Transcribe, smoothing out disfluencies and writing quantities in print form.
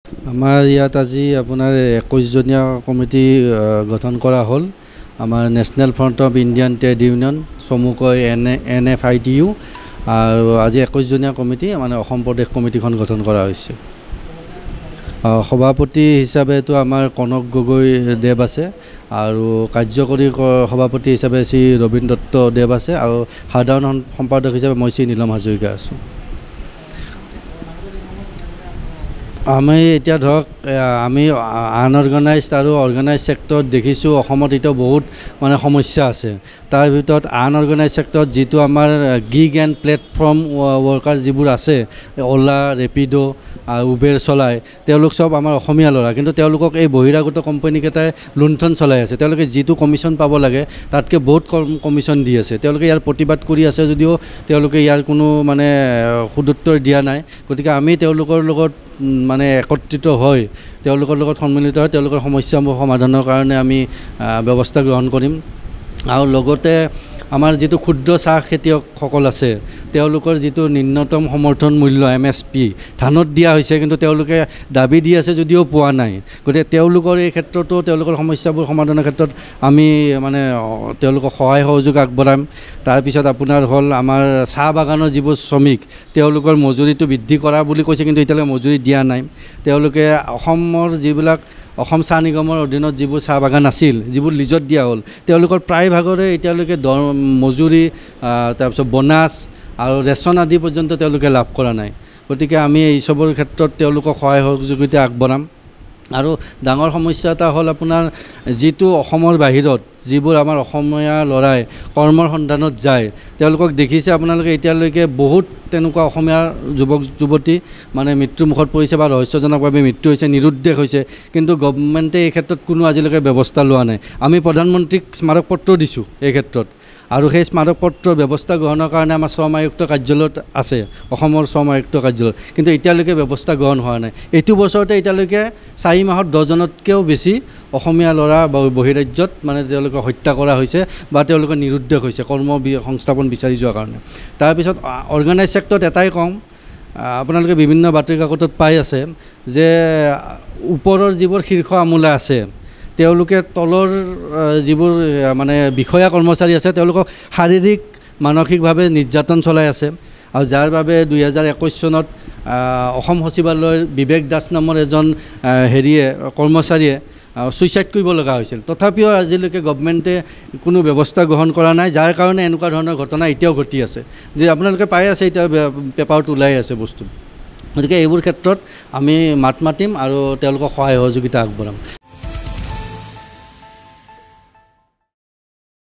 আমাৰ ইয়াত আজি আপোনাৰ 21জনীয়া কমিটি গঠন কৰা হ'ল। আমাৰ national front of Indian trade union চমুকৈ NFITU আৰু আজি 21জনীয়া কমিটি মানে অসম প্ৰদেশ কমিটিখন গঠন কৰা হৈছে। সভাপতি হিচাপেতো আমাৰ কনক গগৈ দেৱ আছে আৰু কাৰ্যকৰী সভাপতি হিচাপে শ্ৰী ৰবীন দত্ত দেৱ আছে আৰু সাধাৰণ সম্পাদক হিচাপে মই শ্ৰী নীলম হাজৰিকা আছোঁ। আমি এতিয়া ধৰক আমি আনঅৰ্গেনাইজড আৰু অৰ্গেনাইজ ছেক্টৰত দেখিছোঁ অসমত এতিয়া বহুত মানে সমস্যা আছে। তাৰ ভিতৰত আনঅৰ্গেনাইজ ছেক্টৰত যিটো আমাৰ গিগ এণ্ড প্লেটফৰ্ম ৱৰ্কাৰ যিবোৰ আছে, অ'লা, ৰেপিড' উবেৰ চলায়, তেওঁলোক চব আমাৰ অসমীয়া ল'ৰা, কিন্তু তেওঁলোকক এই বহিৰাগত কোম্পানীকেইটাই লুণ্ঠন চলাই আছে। তেওঁলোকে যিটো কমিশ্যন পাব লাগে তাতকৈ বহুত কম কমিশ্যন দি আছে। তেওঁলোকে ইয়াৰ প্ৰতিবাদ কৰি আছে যদিও তেওঁলোকে ইয়াৰ কোনো মানে সদুত্তৰ দিয়া নাই। গতিকে আমি তেওঁলোকৰ লগত মানে একত্ৰিত হৈ তেওঁলোকৰ লগত সন্মিলিত হৈ তেওঁলোকৰ সমস্যাবোৰ সমাধানৰ কাৰণে আমি ব্যৱস্থা গ্ৰহণ কৰিম। আৰু লগতে আমাৰ যিটো ক্ষুদ্ৰ চাহ খেতিয়কসকল আছে তেওঁলোকৰ যিটো ন্যূনতম সমৰ্থন মূল্য MSP ধানত দিয়া হৈছে, কিন্তু তেওঁলোকে দাবী দি আছে যদিও পোৱা নাই। গতিকে তেওঁলোকৰ এই ক্ষেত্ৰতো তেওঁলোকৰ সমস্যাবোৰ সমাধানৰ ক্ষেত্ৰত আমি মানে তেওঁলোকক সহায় সহযোগ আগবঢ়াম। তাৰপিছত আপোনাৰ হ'ল আমাৰ চাহ বাগানৰ যিবোৰ শ্ৰমিক তেওঁলোকৰ মজুৰিটো বৃদ্ধি কৰা বুলি কৈছে, কিন্তু এতিয়ালৈকে মজুৰি দিয়া নাই। তেওঁলোকে অসমৰ যিবিলাক অসম চাহ নিগমৰ অধীনত যিবোৰ চাহ বাগান আছিল, যিবোৰ লিজত দিয়া হ'ল, তেওঁলোকৰ প্ৰায়ভাগৰে এতিয়ালৈকে মজুৰি তাৰপিছত বোনাছ আৰু ৰেচন আদি পৰ্যন্ত তেওঁলোকে লাভ কৰা নাই। গতিকে আমি এই চবৰ ক্ষেত্ৰত তেওঁলোকক সহায় সহযোগিতা আগবঢ়াম। আৰু ডাঙৰ সমস্যা এটা হ'ল আপোনাৰ যিটো অসমৰ বাহিৰত যিবোৰ আমাৰ অসমীয়া ল'ৰাই কৰ্মৰ সন্ধানত যায়, তেওঁলোকক দেখিছে আপোনালোকে এতিয়ালৈকে বহুত তেনেকুৱা অসমীয়া যুৱক যুৱতী মানে মৃত্যুমুখত পৰিছে বা ৰহস্যজনকভাৱে মৃত্যু হৈছে, নিৰুদ্দেশ হৈছে, কিন্তু গভৰ্ণমেণ্টে এই ক্ষেত্ৰত কোনো আজিলৈকে ব্যৱস্থা লোৱা নাই। আমি প্ৰধানমন্ত্ৰীক স্মাৰকপত্ৰ দিছোঁ এই ক্ষেত্ৰত, আৰু সেই স্মাৰকপত্ৰৰ ব্যৱস্থা গ্ৰহণৰ কাৰণে আমাৰ শ্ৰম আয়ুক্ত কাৰ্যালয়ত আছে, অসমৰ শ্ৰম আয়ুক্ত কাৰ্যালয়ত, কিন্তু এতিয়ালৈকে ব্যৱস্থা গ্ৰহণ হোৱা নাই। এইটো বছৰতে এতিয়ালৈকে 4 মাহত 10জনতকৈও বেছি অসমীয়া ল'ৰা বহিৰাজ্যত মানে তেওঁলোকক হত্যা কৰা হৈছে বা তেওঁলোকৰ নিৰুদ্দেশ হৈছে সংস্থাপন বিচাৰি যোৱাৰ কাৰণে। তাৰপিছত অৰ্গেনাইজ ছেক্টৰত এটাই কওঁ, আপোনালোকে বিভিন্ন বাতৰি কাকতত পাই আছে যে ওপৰৰ যিবোৰ শীৰ্ষ আমোলা আছে তেওঁলোকে তলৰ যিবোৰ মানে বিষয়া কৰ্মচাৰী আছে তেওঁলোকক শাৰীৰিক মানসিকভাৱে নিৰ্যাতন চলাই আছে। আৰু যাৰ বাবে 2021 চনত অসম সচিবালয়ৰ বিবেক দাস নামৰ এজন কৰ্মচাৰীয়ে ছুইচাইড কৰিব লগা হৈছিল। তথাপিও আজিলৈকে গভৰ্ণমেণ্টে কোনো ব্যৱস্থা গ্ৰহণ কৰা নাই, যাৰ কাৰণে এনেকুৱা ধৰণৰ ঘটনা এতিয়াও ঘটি আছে, যে আপোনালোকে পাই আছে, এতিয়া পেপাৰত ওলাই আছে বস্তু। গতিকে এইবোৰ ক্ষেত্ৰত আমি মাত মাতিম আৰু তেওঁলোকক সহায় সহযোগিতা আগবঢ়াম।